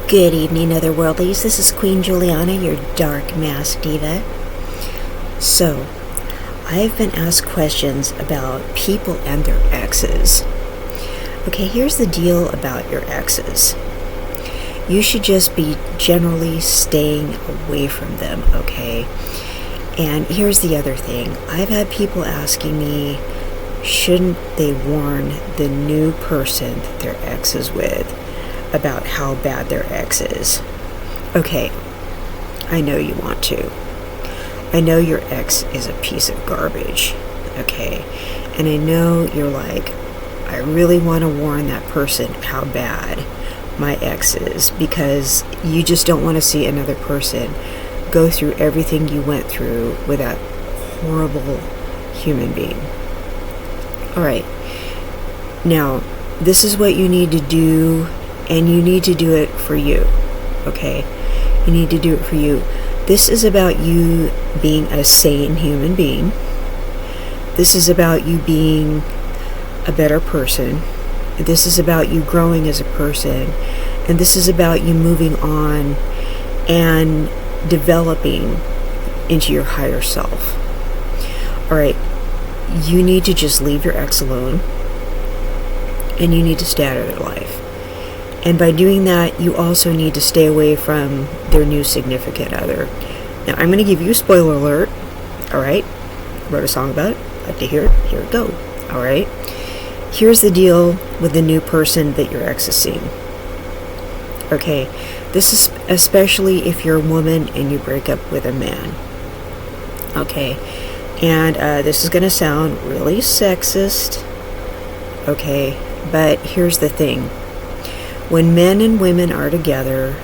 Good evening, Otherworldlies. This is Queen Juliana, your dark mask diva. So, I've been asked questions about people and their exes. Okay, here's the deal about your exes. You should just be generally staying away from them, okay? And here's the other thing. I've had people asking me, shouldn't they warn the new person that their ex is with about how bad their ex is? Okay, I know you want to. I know your ex is a piece of garbage, okay? And I know you're like, I really want to warn that person how bad my ex is, because you just don't want to see another person go through everything you went through with that horrible human being. Alright, now, this is what you need to do, and you need to do it for you, okay? You need to do it for you. This is about you being a sane human being. This is about you being a better person. This is about you growing as a person. And this is about you moving on and developing into your higher self. Alright, you need to just leave your ex alone, and you need to stay out of their life. And by doing that, you also need to stay away from their new significant other. Now, I'm going to give you a spoiler alert. Alright, wrote a song about it. Like to hear it? Here we go. Alright, here's the deal with the new person that your ex is seeing. Okay, this is especially if you're a woman and you break up with a man. Okay, and this is going to sound really sexist. Okay, but here's the thing. When men and women are together,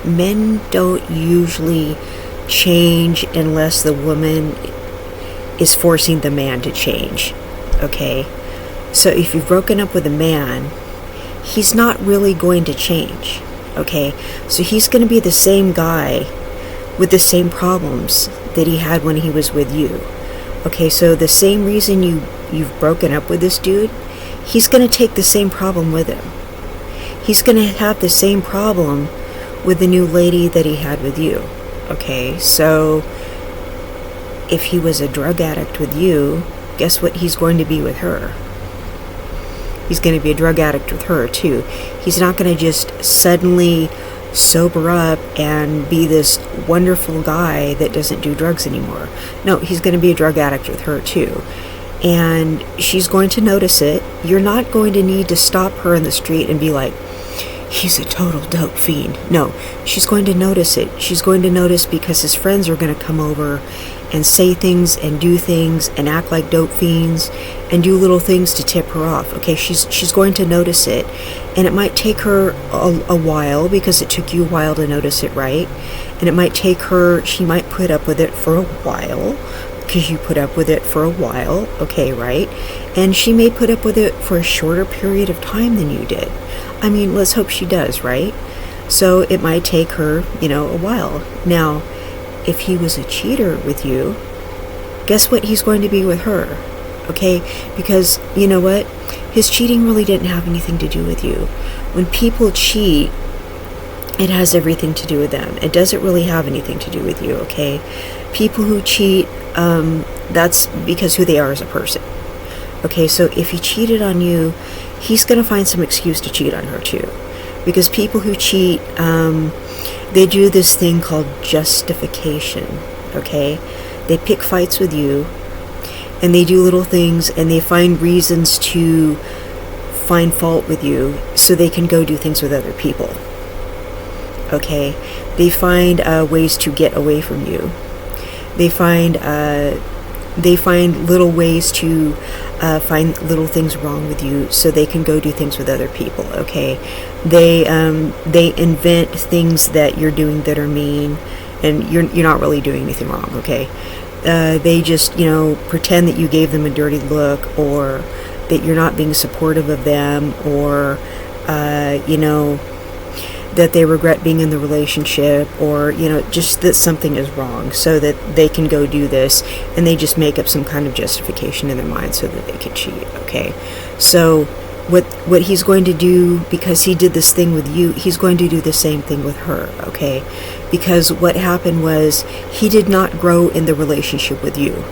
men don't usually change unless the woman is forcing the man to change. Okay, so if you've broken up with a man, he's not really going to change. Okay, so he's going to be the same guy with the same problems that he had when he was with you. Okay, so the same reason you've broken up with this dude, he's going to take the same problem with him. He's going to have the same problem with the new lady that he had with you. Okay, so if he was a drug addict with you, guess what he's going to be with her? He's going to be a drug addict with her too. He's not going to just suddenly sober up and be this wonderful guy that doesn't do drugs anymore. No, he's going to be a drug addict with her too. And she's going to notice it. You're not going to need to stop her in the street and be like, he's a total dope fiend. No, she's going to notice it. She's going to notice because his friends are going to come over and say things and do things and act like dope fiends and do little things to tip her off. Okay, she's going to notice it, and it might take her a while, because it took you a while to notice it, right? And it might take her, she might put up with it for a while, because you put up with it for a while, okay, right? And she may put up with it for a shorter period of time than you did. I mean, let's hope she does, right? So it might take her, a while. Now, if he was a cheater with you, guess what he's going to be with her, okay? Because, you know what? His cheating really didn't have anything to do with you. When people cheat, it has everything to do with them. It doesn't really have anything to do with you, okay? People who cheat, that's because who they are as a person. Okay, so if he cheated on you, he's going to find some excuse to cheat on her too. Because people who cheat, they do this thing called justification, okay? They pick fights with you, and they do little things, and they find reasons to find fault with you so they can go do things with other people. Okay, they find ways to get away from you. They find little ways to find little things wrong with you so they can go do things with other people. Okay, they invent things that you're doing that are mean, and you're not really doing anything wrong. Okay, they just pretend that you gave them a dirty look, or that you're not being supportive of them, or that they regret being in the relationship, or just that something is wrong, so that they can go do this, and they just make up some kind of justification in their mind so that they can cheat. Okay, so what he's going to do, because he did this thing with you, he's going to do the same thing with her, okay? Because what happened was he did not grow in the relationship with you.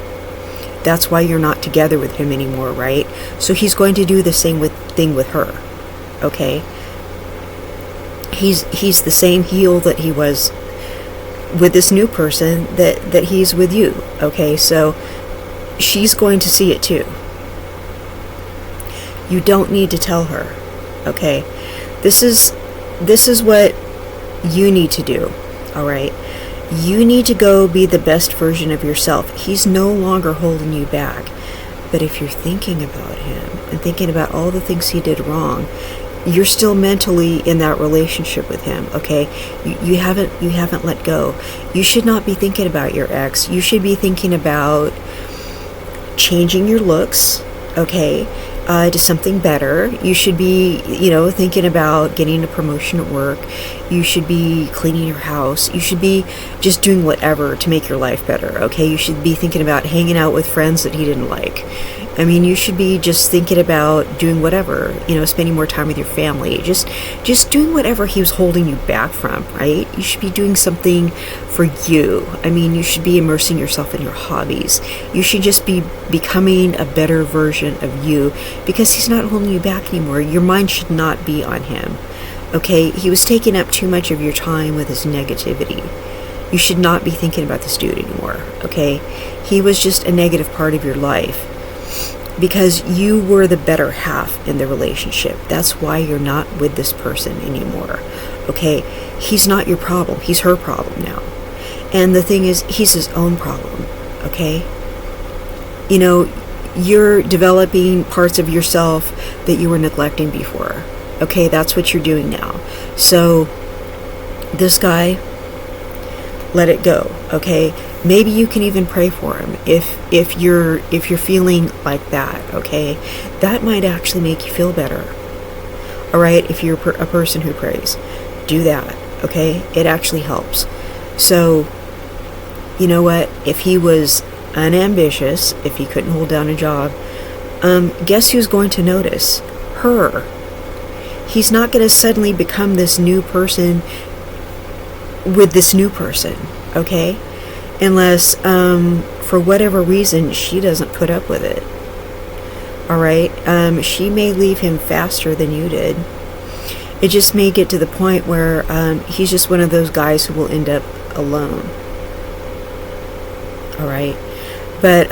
That's why you're not together with him anymore, right? So he's going to do the same thing with her, okay? He's the same heel that he was with this new person that he's with you, okay? So she's going to see it too. You don't need to tell her, okay? This is what you need to do, all right? You need to go be the best version of yourself. He's no longer holding you back. But if you're thinking about him and thinking about all the things he did wrong, you're still mentally in that relationship with him, okay? You haven't let go. You should not be thinking about your ex. You should be thinking about changing your looks, okay, to something better. You should be, thinking about getting a promotion at work. You should be cleaning your house. You should be just doing whatever to make your life better, okay? You should be thinking about hanging out with friends that he didn't like. I mean, you should be just thinking about doing whatever, spending more time with your family, just doing whatever he was holding you back from, right? You should be doing something for you. I mean, you should be immersing yourself in your hobbies. You should just be becoming a better version of you, because he's not holding you back anymore. Your mind should not be on him, okay? He was taking up too much of your time with his negativity. You should not be thinking about this dude anymore, okay? He was just a negative part of your life, because you were the better half in the relationship. That's why you're not with this person anymore, okay? He's not your problem. He's her problem now. And the thing is, he's his own problem, okay? You're developing parts of yourself that you were neglecting before, okay? That's what you're doing now. So this guy, let it go, okay? Maybe you can even pray for him if you're feeling like that, okay? That might actually make you feel better. All right, if you're a person who prays, do that, okay? It actually helps. So, you know what? If he was unambitious, if he couldn't hold down a job, guess who's going to notice? Her. He's not going to suddenly become this new person with this new person, okay? Unless, for whatever reason, she doesn't put up with it. All right? She may leave him faster than you did. It just may get to the point where he's just one of those guys who will end up alone. All right? But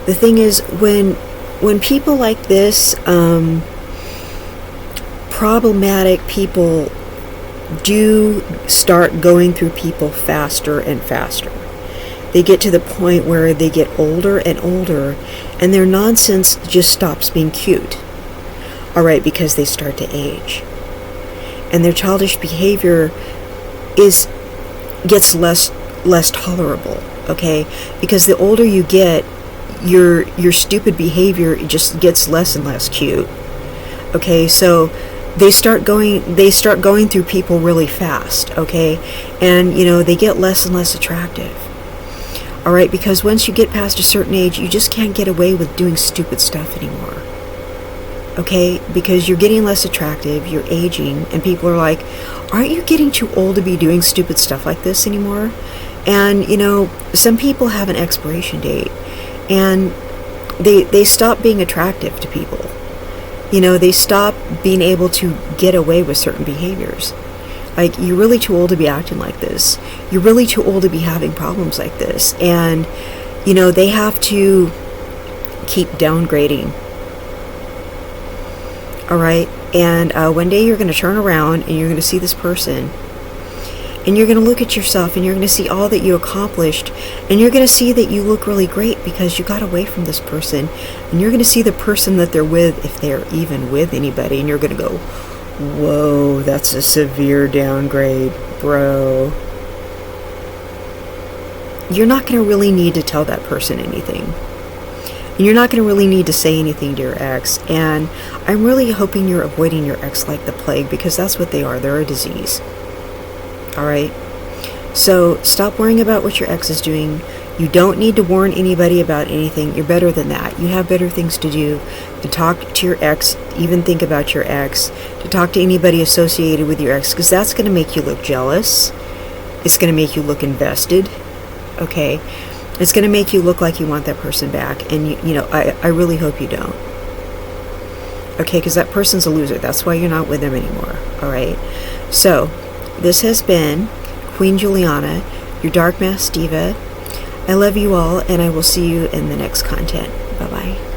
the thing is, when people like this, problematic people do start going through people faster and faster. They get to the point where they get older and older, and their nonsense just stops being cute. All right, because they start to age, and their childish behavior gets less tolerable. Okay, because the older you get, your stupid behavior just gets less and less cute. Okay, so they start going through people really fast, okay? And, they get less and less attractive. All right, because once you get past a certain age, you just can't get away with doing stupid stuff anymore. Okay? Because you're getting less attractive, you're aging, and people are like, aren't you getting too old to be doing stupid stuff like this anymore? And, some people have an expiration date, and they stop being attractive to people. They stop being able to get away with certain behaviors. Like, you're really too old to be acting like this. You're really too old to be having problems like this. And, they have to keep downgrading. All right? And one day you're going to turn around and you're going to see this person. And you're going to look at yourself and you're going to see all that you accomplished. And you're going to see that you look really great because you got away from this person. And you're going to see the person that they're with, if they're even with anybody. And you're going to go, whoa, that's a severe downgrade, bro. You're not going to really need to tell that person anything. And you're not going to really need to say anything to your ex. And I'm really hoping you're avoiding your ex like the plague, because that's what they are. They're a disease. All right? So stop worrying about what your ex is doing. You don't need to warn anybody about anything. You're better than that. You have better things to do to talk to your ex, even think about your ex, to talk to anybody associated with your ex, because that's going to make you look jealous. It's going to make you look invested. Okay? It's going to make you look like you want that person back. And, I really hope you don't. Okay? Because that person's a loser. That's why you're not with them anymore. All right? So, this has been Queen Juliana, your Dark Mask Diva. I love you all, and I will see you in the next content. Bye-bye.